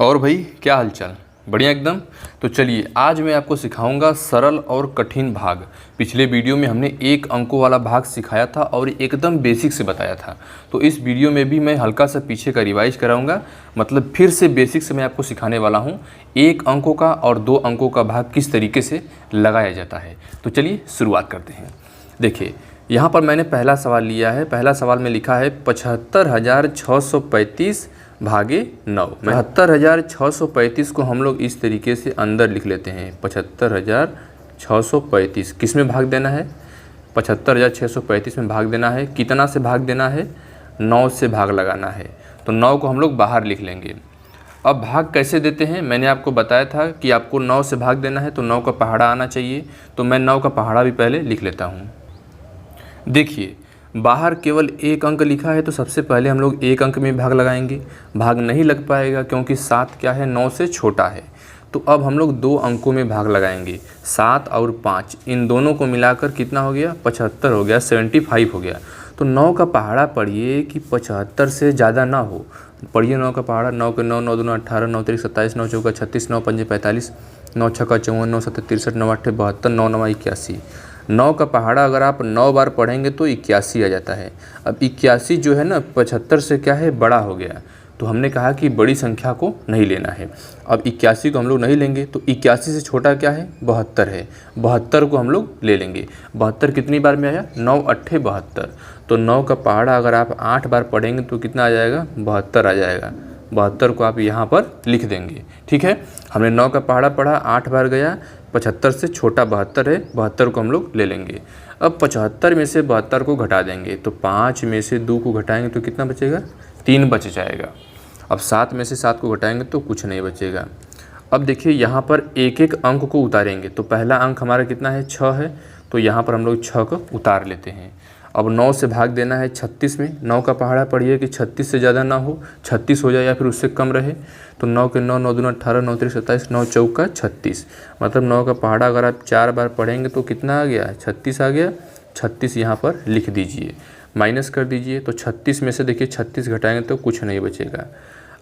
और भाई क्या हालचाल। बढ़िया एकदम। तो चलिए आज मैं आपको सिखाऊंगा सरल और कठिन भाग। पिछले वीडियो में हमने एक अंकों वाला भाग सिखाया था और एकदम बेसिक से बताया था। तो इस वीडियो में भी मैं हल्का सा पीछे का रिवाइज कराऊंगा, मतलब फिर से बेसिक से मैं आपको सिखाने वाला हूँ एक अंकों का और दो अंकों का भाग किस तरीके से लगाया जाता है। तो चलिए शुरुआत करते हैं। देखिए यहाँ पर मैंने पहला सवाल लिया है। पहला सवाल में लिखा है 75,635 भागे 9। 75,635 को हम लोग इस तरीके से अंदर लिख लेते हैं। 75,635 किस में भाग देना है? 75,635 में भाग देना है। कितना से भाग देना है? 9 से भाग लगाना है। तो 9 को हम लोग बाहर लिख लेंगे। अब भाग कैसे देते हैं मैंने आपको बताया था कि आपको 9 से भाग देना है तो 9 का पहाड़ा आना चाहिए। तो मैं 9 का पहाड़ा भी पहले लिख लेता हूँ। देखिए बाहर केवल एक अंक लिखा है तो सबसे पहले हम लोग एक अंक में भाग लगाएंगे। भाग नहीं लग पाएगा क्योंकि 7 क्या है, 9 से छोटा है। तो अब हम लोग दो अंकों में भाग लगाएंगे। 7 और 5 इन दोनों को मिलाकर कितना हो गया? 75 हो गया, 75 हो गया। तो 9 का पहाड़ा पढ़िए कि 75 से ज़्यादा ना हो। पढ़िए 9 का पहाड़ा। 9 के 9, 9 दूना 18, 9 तिरिक 27, 9 चौका 36, 9 पंजे 45, 9 छक्का 54, 9 सत्तर 63, 9 अट्ठे 72, 9 नवा 81। 9 का पहाड़ा अगर आप 9 बार पढ़ेंगे तो 81 आ जाता है। अब 81 जो है ना 75 से क्या है, बड़ा हो गया। तो हमने कहा कि बड़ी संख्या को नहीं लेना है। अब 81 को हम लोग नहीं लेंगे तो 81 से छोटा क्या है? 72 है। 72 को हम लोग ले लेंगे। 72 कितनी बार में आया? 9 अट्ठे 72। तो 9 का पहाड़ा अगर आप 8 बार पढ़ेंगे तो कितना आ जाएगा? 72 आ जाएगा। 72 को आप यहाँ पर लिख देंगे। ठीक है, हमने 9 का पहाड़ा पढ़ा, 8 बार गया। 75 से छोटा 72 है, 72 को हम लोग ले लेंगे। अब 75 में से 72 को घटा देंगे तो 5 में से 2 को घटाएंगे तो कितना बचेगा? 3 बच जाएगा। अब 7 में से 7 को घटाएंगे तो कुछ नहीं बचेगा। अब देखिए यहाँ पर एक एक अंक को उतारेंगे। तो पहला अंक हमारा कितना है? 6 है। तो यहाँ पर हम लोग 6 को उतार लेते हैं। अब 9 से भाग देना है 36 में। 9 का पहाड़ा पढ़िए कि 36 से ज़्यादा ना हो, 36 हो जाए या फिर उससे कम रहे। तो 9 के 9, 9 दूना 18, 9 तिरिक 27, 9 चौका 36। मतलब 9 का पहाड़ा अगर आप 4 बार पढ़ेंगे तो कितना आ गया? 36 आ गया। 36 यहाँ पर लिख दीजिए, माइनस कर दीजिए। तो 36 में से देखिए 36 घटाएंगे तो कुछ नहीं बचेगा।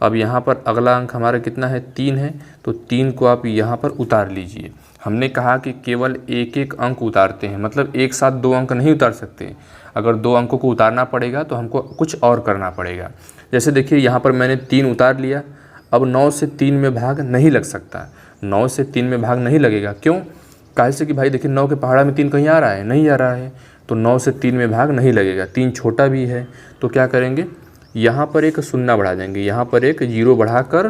अब यहाँ पर अगला अंक हमारा कितना है? 3 है। तो 3 को आप यहाँ पर उतार लीजिए। हमने कहा कि केवल एक एक अंक उतारते हैं, मतलब एक साथ दो अंक नहीं उतार सकते। अगर दो अंकों को उतारना पड़ेगा तो हमको कुछ और करना पड़ेगा। जैसे देखिए यहाँ पर मैंने 3 उतार लिया। अब 9 से 3 में भाग नहीं लग सकता। 9 से 3 में भाग नहीं लगेगा। क्यों? काहे से कि भाई देखिए 9 के पहाड़ा में 3 कहीं आ रहा है? नहीं आ रहा है। तो 9 से 3 में भाग नहीं लगेगा। 3 छोटा भी है। तो क्या करेंगे? यहाँ पर एक शून्य बढ़ा देंगे, यहाँ पर एक जीरो बढ़ाकर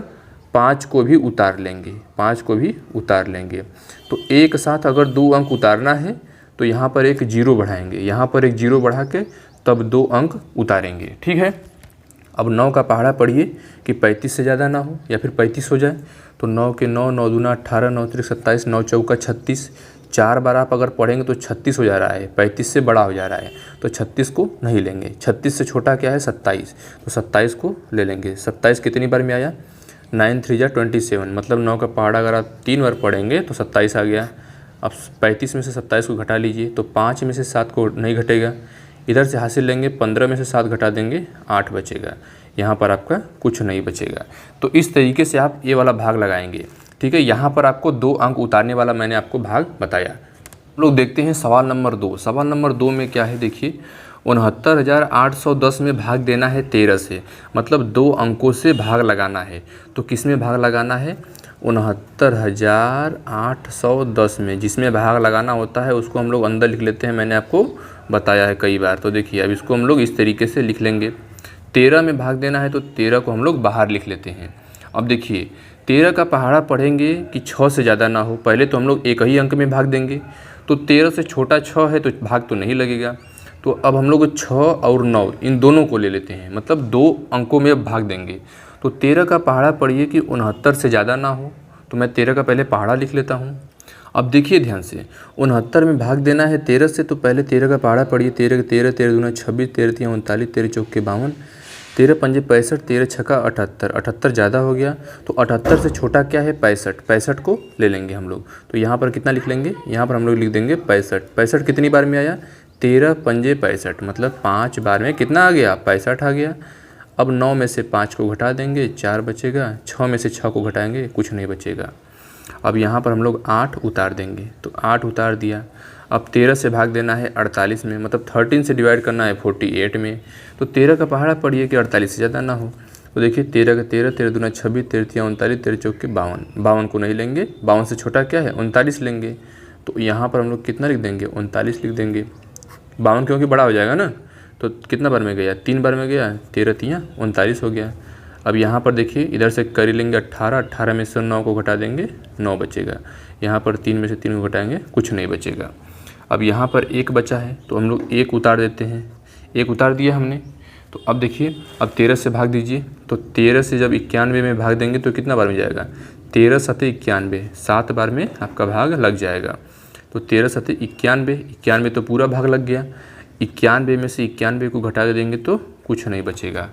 5 को भी उतार लेंगे। 5 को भी उतार लेंगे। तो एक साथ अगर 2 अंक उतारना है तो यहाँ पर एक जीरो बढ़ाएंगे, यहाँ पर एक जीरो बढ़ा के तब 2 अंक उतारेंगे। ठीक है। अब 9 का पहाड़ा पढ़िए कि 35 से ज़्यादा ना हो या फिर 35 हो जाए। तो 9 के 9, 9 दूना 18, 9 तिरिक 27, 9 चौका 36। 4 बार आप अगर पढ़ेंगे तो 36 हो जा रहा है, 35 से बड़ा हो जा रहा है। तो 36 को नहीं लेंगे। 36 से छोटा क्या है? 27। तो 27 को ले लेंगे। 27 कितनी बार में आया? 9 3 जा 27। मतलब 9 का पहाड़ा अगर आप 3 बार पढ़ेंगे तो 27 आ गया। अब 35 में से 27 को घटा लीजिए। तो 5 में से 7 को नहीं घटेगा। इधर से हासिल लेंगे, 15 में से 7 घटा देंगे, 8 बचेगा। यहाँ पर आपका कुछ नहीं बचेगा। तो इस तरीके से आप ये वाला भाग लगाएंगे। ठीक है, यहाँ पर आपको 2 अंक उतारने वाला मैंने आपको भाग बताया। हम लोग देखते हैं सवाल नंबर 2। सवाल नंबर 2 में क्या है देखिए, 69,810 में भाग देना है 13 से, मतलब 2 अंकों से भाग लगाना है। तो किस में भाग लगाना है? 69,810 में। जिसमें भाग लगाना होता है उसको हम लोग अंदर लिख लेते हैं, मैंने आपको बताया है कई बार। तो देखिए अब इसको हम लोग इस तरीके से लिख लेंगे। 13 में भाग देना है तो 13 को हम लोग बाहर लिख लेते हैं। अब देखिए 13 का पहाड़ा पढ़ेंगे कि 6 से ज़्यादा ना हो। पहले तो हम लोग एक ही अंक में भाग देंगे। तो 13 से छोटा 6 है तो भाग तो नहीं लगेगा। तो अब हम लोग 6 और 9 इन दोनों को ले लेते हैं, मतलब 2 अंकों में भाग देंगे। तो 13 का पहाड़ा पढ़िए कि 69 से ज़्यादा ना हो। तो मैं 13 का पहले पहाड़ा लिख लेता हूँ। अब देखिए ध्यान से, 69 में भाग देना है 13 से। तो पहले 13 का पहाड़ा पढ़िए। 13 13, 13 दूना 26, 13 तिया 39, 13 चौके 52, 13 पंजे 65, 13 छक्का 78। 78 ज़्यादा हो गया। तो 78 से छोटा क्या है? 65। 65 को ले लेंगे हम लोग। तो यहाँ पर कितना लिख लेंगे? यहाँ पर हम लोग लिख देंगे 65। 65 कितनी बार में आया? 13 पंजे 65, मतलब 5 बार में कितना आ गया? 65 आ गया। अब 9 में से 5 को घटा देंगे, 4 बचेगा। 6 में से 6 को घटाएंगे, कुछ नहीं बचेगा। अब यहाँ पर हम लोग 8 उतार देंगे, तो 8 उतार दिया। अब 13 से भाग देना है 48 में, मतलब 13 से डिवाइड करना है 48 में। तो 13 का पहाड़ा पढ़िए कि 48 से ज़्यादा ना हो। तो देखिए 13 का 13, 13 दूना 26, 13 तिया 39, 13 चौके 52। 52 को नहीं लेंगे, 52 से छोटा क्या है 39 लेंगे। तो यहाँ पर हम लोग कितना लिख देंगे 39 लिख देंगे। 52 क्योंकि बड़ा हो जाएगा ना, तो कितना बार में गया 3 बार में गया, 13 तिया 39 हो गया। अब यहाँ पर देखिए इधर से कर लेंगे 18, 18 में से 9 को घटा देंगे, 9 बचेगा। यहाँ पर 3 में से 3 को घटाएंगे, कुछ नहीं बचेगा। अब यहाँ पर 1 बचा है, तो हम लोग 1 उतार देते हैं। 1 उतार दिया हमने। तो अब देखिए अब 13 से भाग दीजिए। तो 13 से जब 91 में भाग देंगे तो कितना बार में जाएगा 13 सते 91, 7 बार में आपका भाग लग जाएगा। तो 13 सते 91, 91 तो पूरा भाग लग गया। 91 में से 91 को घटा देंगे तो कुछ नहीं बचेगा।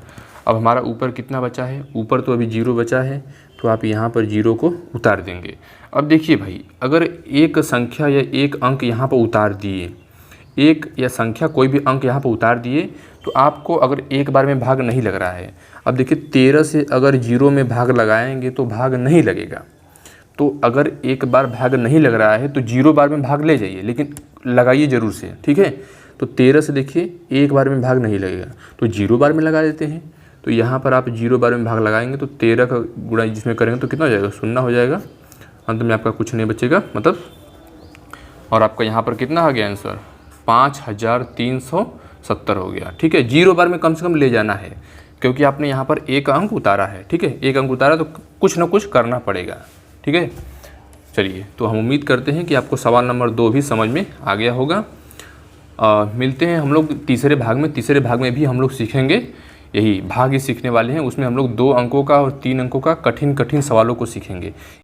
अब हमारा ऊपर कितना बचा है, ऊपर तो अभी 0 बचा है, तो आप यहाँ पर 0 को उतार देंगे। अब देखिए भाई, अगर एक संख्या या एक अंक यहाँ पर उतार दिए, एक या संख्या कोई भी अंक यहाँ पर उतार दिए, तो आपको अगर एक बार में भाग नहीं लग रहा है, अब देखिए 13 से अगर 0 में भाग लगाएंगे तो भाग नहीं लगेगा। तो अगर एक बार भाग नहीं लग रहा है तो 0 बार में भाग ले जाइए, लेकिन लगाइए ज़रूर से, ठीक है। तो 13 से देखिए एक बार में भाग नहीं लगेगा, तो 0 बार में लगा देते हैं। तो यहाँ पर आप 0 बार में भाग लगाएंगे तो 13 का गुणा जिसमें करेंगे तो कितना हो जाएगा, 0 हो जाएगा। अंत में आपका कुछ नहीं बचेगा मतलब। और आपका यहाँ पर कितना आ गया आंसर, 5370 हो गया, ठीक है। 0 बार में कम से कम ले जाना है, क्योंकि आपने यहाँ पर एक अंक उतारा है, ठीक है। एक अंक उतारा तो कुछ ना कुछ करना पड़ेगा, ठीक है। चलिए, तो हम उम्मीद करते हैं कि आपको सवाल नंबर 2 भी समझ में आ गया होगा। मिलते हैं हम लोग तीसरे भाग में। तीसरे भाग में भी हम लोग सीखेंगे, यही भाग ही सीखने वाले हैं। उसमें हम लोग 2 अंकों का और 3 अंकों का कठिन सवालों को सीखेंगे।